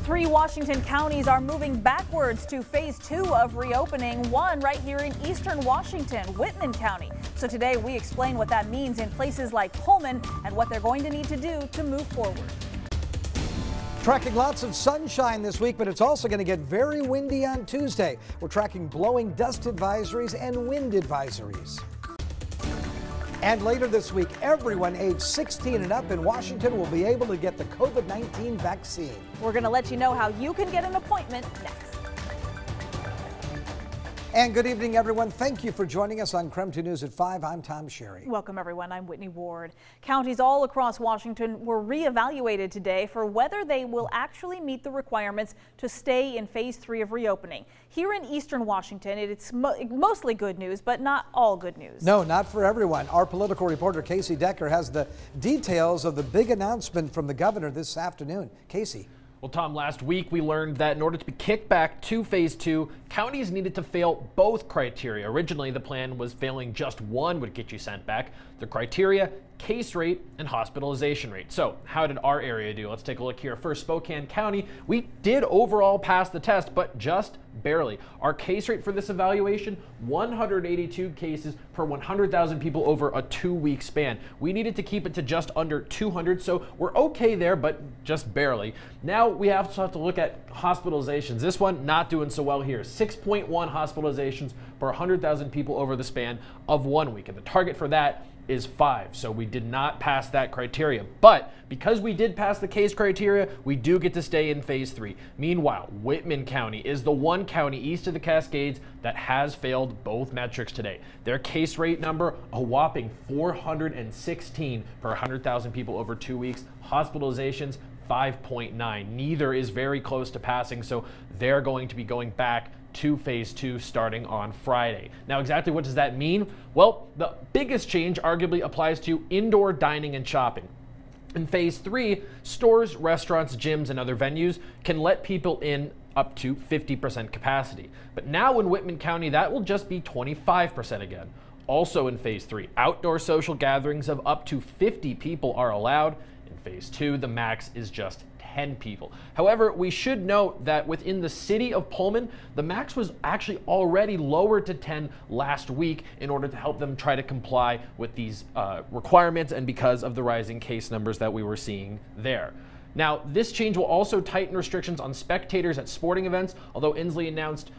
3 Washington counties are moving backwards to phase 2 of reopening, one right here in eastern Washington, Whitman County. So today we explain what that means in places like Pullman and what they're going to need to do to move forward. Tracking lots of sunshine this week, but it's also going to get very windy on Tuesday. We're tracking blowing dust advisories and wind advisories. And later this week, everyone age 16 and up in Washington will be able to get the COVID-19 vaccine. We're going to let you know how you can get an appointment next. And good evening, everyone. Thank you for joining us on KREM 2 News at 5. I'm Tom Sherry. Welcome, everyone. I'm Whitney Ward. Counties all across Washington were reevaluated today for whether they will actually meet the requirements to stay in phase 3 of reopening. Here in eastern Washington, it's mostly good news, but not all good news. No, not for everyone. Our political reporter, Casey Decker, has the details of the big announcement from the governor this afternoon. Casey. Well, Tom, last week we learned that in order to be kicked back to phase 2, counties needed to fail both criteria. Originally, the plan was failing just one would get you sent back. The criteria: case rate and hospitalization rate. So how did our area do? Let's take a look here. First, Spokane County. We did overall pass the test, but just barely. Our case rate for this evaluation, 182 cases per 100,000 people over a 2-week span. We needed to keep it to just under 200, so we're okay there, but just barely. Now we have to look at hospitalizations. This one not doing so well here. 6.1 hospitalizations per 100,000 people over the span of 1 week, and the target for that is 5, so we did not pass that criteria. But because we did pass the case criteria, we do get to stay in phase 3. Meanwhile, Whitman County is the one county east of the Cascades that has failed both metrics today. Their case rate number, a whopping 416 per 100,000 people over 2 weeks. Hospitalizations, 5.9. Neither is very close to passing, so they're going to be going back to phase 2 starting on Friday. Now, exactly what does that mean? Well, the biggest change arguably applies to indoor dining and shopping. In phase 3, stores, restaurants, gyms, and other venues can let people in up to 50% capacity. But now in Whitman County, that will just be 25% again. Also in phase 3, outdoor social gatherings of up to 50 people are allowed. In phase 2, the max is just 10 people. However, we should note that within the city of Pullman, the max was actually already lowered to 10 last week in order to help them try to comply with these requirements and because of the rising case numbers that we were seeing there. Now, this change will also tighten restrictions on spectators at sporting events, although Inslee announced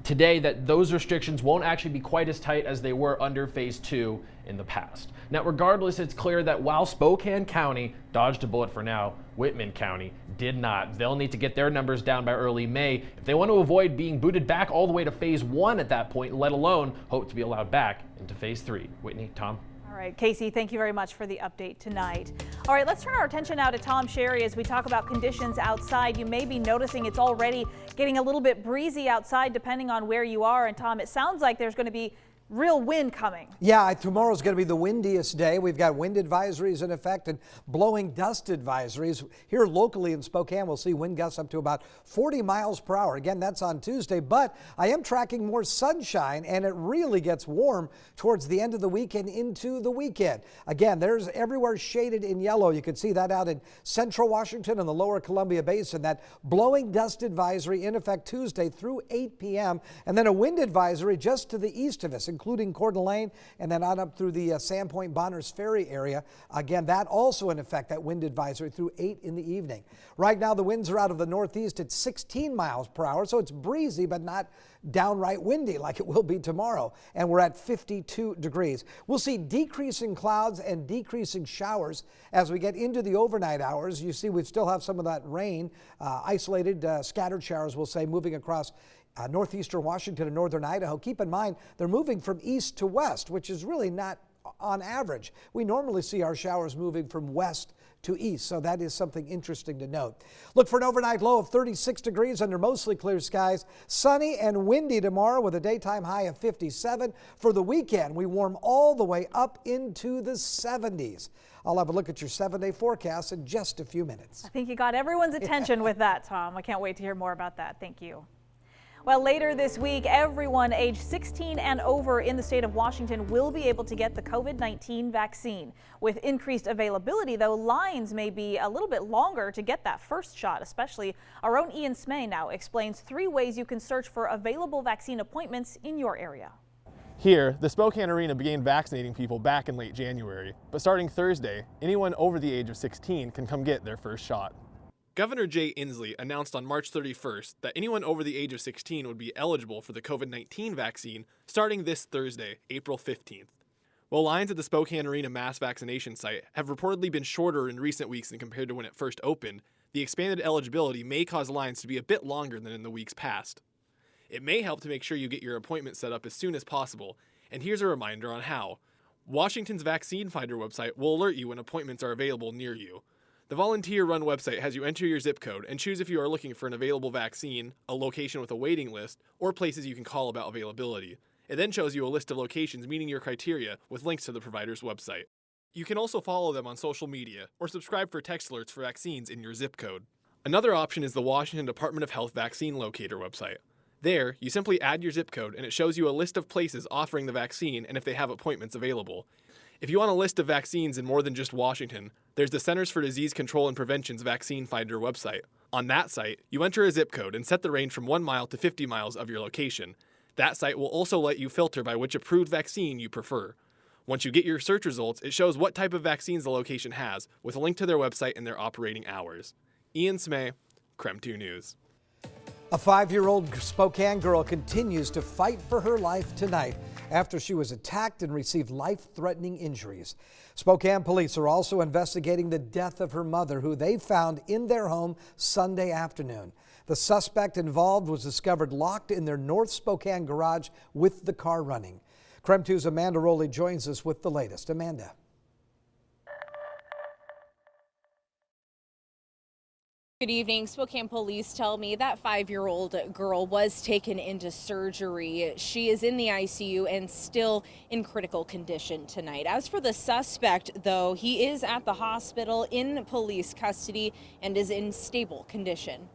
today that those restrictions won't actually be quite as tight as they were under phase 2 in the past. Now, regardless, it's clear that while Spokane County dodged a bullet for now, Whitman County did not. They'll need to get their numbers down by early May if they want to avoid being booted back all the way to phase 1 at that point, let alone hope to be allowed back into phase 3. Whitney, Tom. All right, Casey, thank you very much for the update tonight. All right, let's turn our attention now to Tom Sherry as we talk about conditions outside. You may be noticing it's already getting a little bit breezy outside depending on where you are. And Tom, it sounds like there's going to be real wind coming. Yeah, tomorrow's going to be the windiest day. We've got wind advisories in effect and blowing dust advisories. Here locally in Spokane, we'll see wind gusts up to about 40 miles per hour. Again, that's on Tuesday, but I am tracking more sunshine and it really gets warm towards the end of the week and into the weekend. Again, there's everywhere shaded in yellow. You can see that out in central Washington and the lower Columbia Basin. That blowing dust advisory in effect Tuesday through 8 p.m. and then a wind advisory just to the east of us, including Coeur d'Alene and then on up through the Sandpoint Bonners Ferry area. Again, that also in effect, that wind advisory through 8 in the evening. Right now, the winds are out of the northeast at 16 miles per hour, so it's breezy but not downright windy like it will be tomorrow. And we're at 52 degrees. We'll see decreasing clouds and decreasing showers as we get into the overnight hours. You see, we still have some of that rain, isolated scattered showers, we'll say, moving across northeastern Washington and northern Idaho. Keep in mind, they're moving from east to west, which is really not on average. We normally see our showers moving from west to east, so that is something interesting to note. Look for an overnight low of 36 degrees under mostly clear skies. Sunny and windy tomorrow with a daytime high of 57. For the weekend, we warm all the way up into the 70s. I'll have a look at your 7-day forecast in just a few minutes. I think you got everyone's attention with that, Tom. I can't wait to hear more about that. Thank you. Well, later this week, everyone age 16 and over in the state of Washington will be able to get the COVID-19 vaccine. With increased availability, though, lines may be a little bit longer to get that first shot, especially. Our own Ian Smay now explains 3 ways you can search for available vaccine appointments in your area. Here, the Spokane Arena began vaccinating people back in late January, but starting Thursday, anyone over the age of 16 can come get their first shot. Governor Jay Inslee announced on March 31st that anyone over the age of 16 would be eligible for the COVID-19 vaccine starting this Thursday, April 15th. While lines at the Spokane Arena mass vaccination site have reportedly been shorter in recent weeks than compared to when it first opened, the expanded eligibility may cause lines to be a bit longer than in the weeks past. It may help to make sure you get your appointment set up as soon as possible, and here's a reminder on how. Washington's Vaccine Finder website will alert you when appointments are available near you. The volunteer-run website has you enter your zip code and choose if you are looking for an available vaccine, a location with a waiting list, or places you can call about availability. It then shows you a list of locations meeting your criteria with links to the provider's website. You can also follow them on social media or subscribe for text alerts for vaccines in your zip code. Another option is the Washington Department of Health Vaccine Locator website. There, you simply add your zip code and it shows you a list of places offering the vaccine and if they have appointments available. If you want a list of vaccines in more than just Washington, there's the Centers for Disease Control and Prevention's Vaccine Finder website. On that site, you enter a zip code and set the range from 1 mile to 50 miles of your location. That site will also let you filter by which approved vaccine you prefer. Once you get your search results, it shows what type of vaccines the location has, with a link to their website and their operating hours. Ian Smay, KREM 2 News. A 5-year-old Spokane girl continues to fight for her life tonight after she was attacked and received life-threatening injuries. Spokane police are also investigating the death of her mother, who they found in their home Sunday afternoon. The suspect involved was discovered locked in their North Spokane garage with the car running. KREM 2's Amanda Rowley joins us with the latest. Amanda. Good evening. Spokane police tell me that 5-year-old girl was taken into surgery. She is in the ICU and still in critical condition tonight. As for the suspect, though, he is at the hospital in police custody and is in stable condition.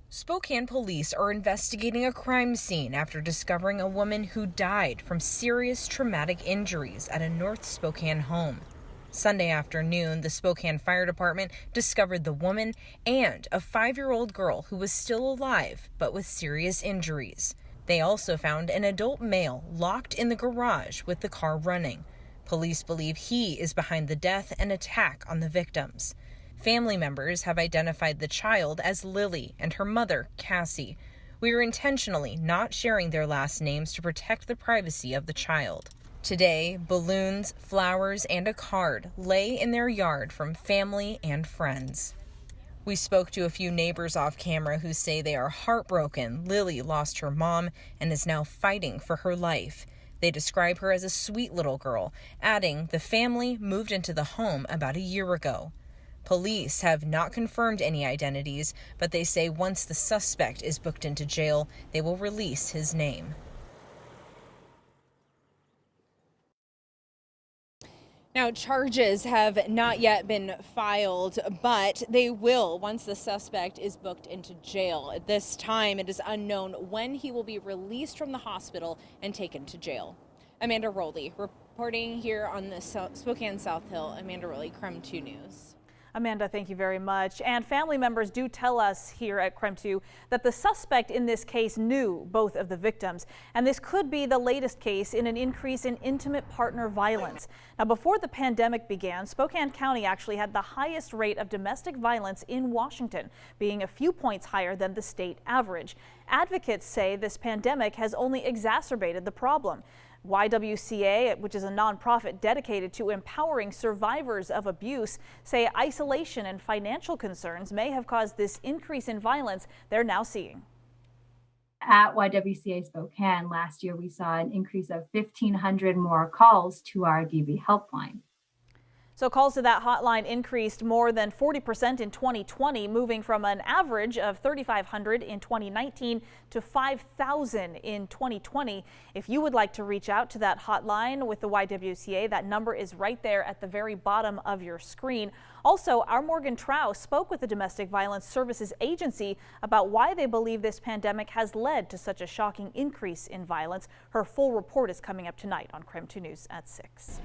Spokane police are investigating a crime scene after discovering a woman who died from serious traumatic injuries at a North Spokane home. Sunday afternoon, the Spokane Fire Department discovered the woman and a 5-year-old girl who was still alive but with serious injuries. They also found an adult male locked in the garage with the car running. Police believe he is behind the death and attack on the victims. Family members have identified the child as Lily and her mother, Cassie. We are intentionally not sharing their last names to protect the privacy of the child. Today, balloons, flowers, and a card lay in their yard from family and friends. We spoke to a few neighbors off camera who say they are heartbroken Lily lost her mom and is now fighting for her life. They describe her as a sweet little girl, adding the family moved into the home about a year ago. Police have not confirmed any identities, but they say once the suspect is booked into jail, they will release his name. Now, charges have not yet been filed, but they will once the suspect is booked into jail. At this time, it is unknown when he will be released from the hospital and taken to jail. Amanda Rowley reporting here on the Spokane South Hill. Amanda Rowley, KREM 2 News. Amanda, thank you very much. And family members do tell us here at KREM 2 that the suspect in this case knew both of the victims. And this could be the latest case in an increase in intimate partner violence. Now, before the pandemic began, Spokane County actually had the highest rate of domestic violence in Washington, being a few points higher than the state average. Advocates say this pandemic has only exacerbated the problem. YWCA, which is a nonprofit dedicated to empowering survivors of abuse, say isolation and financial concerns may have caused this increase in violence they're now seeing. At YWCA Spokane last year, we saw an increase of 1,500 more calls to our DV helpline. So calls to that hotline increased more than 40% in 2020, moving from an average of 3,500 in 2019 to 5,000 in 2020. If you would like to reach out to that hotline with the YWCA, that number is right there at the very bottom of your screen. Also, our Morgan Trow spoke with the Domestic Violence Services Agency about why they believe this pandemic has led to such a shocking increase in violence. Her full report is coming up tonight on KREM 2 News at 6.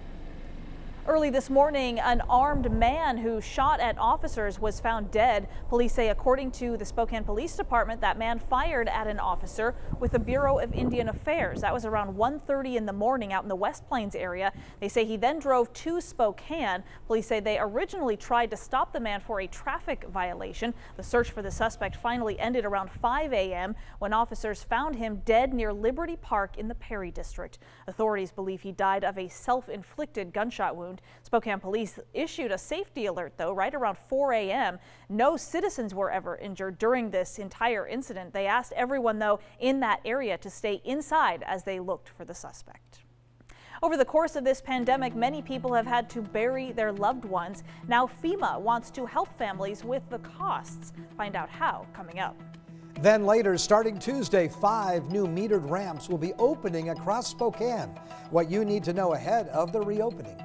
Early this morning, an armed man who shot at officers was found dead. Police say, according to the Spokane Police Department, that man fired at an officer with the Bureau of Indian Affairs. That was around 1:30 in the morning out in the West Plains area. They say he then drove to Spokane. Police say they originally tried to stop the man for a traffic violation. The search for the suspect finally ended around 5 a.m. when officers found him dead near Liberty Park in the Perry district. Authorities believe he died of a self-inflicted gunshot wound. Spokane police issued a safety alert, though, right around 4 a.m. No citizens were ever injured during this entire incident. They asked everyone, though, in that area to stay inside as they looked for the suspect. Over the course of this pandemic, many people have had to bury their loved ones. Now FEMA wants to help families with the costs. Find out how coming up. Then later, starting Tuesday, 5 new metered ramps will be opening across Spokane. What you need to know ahead of the reopening.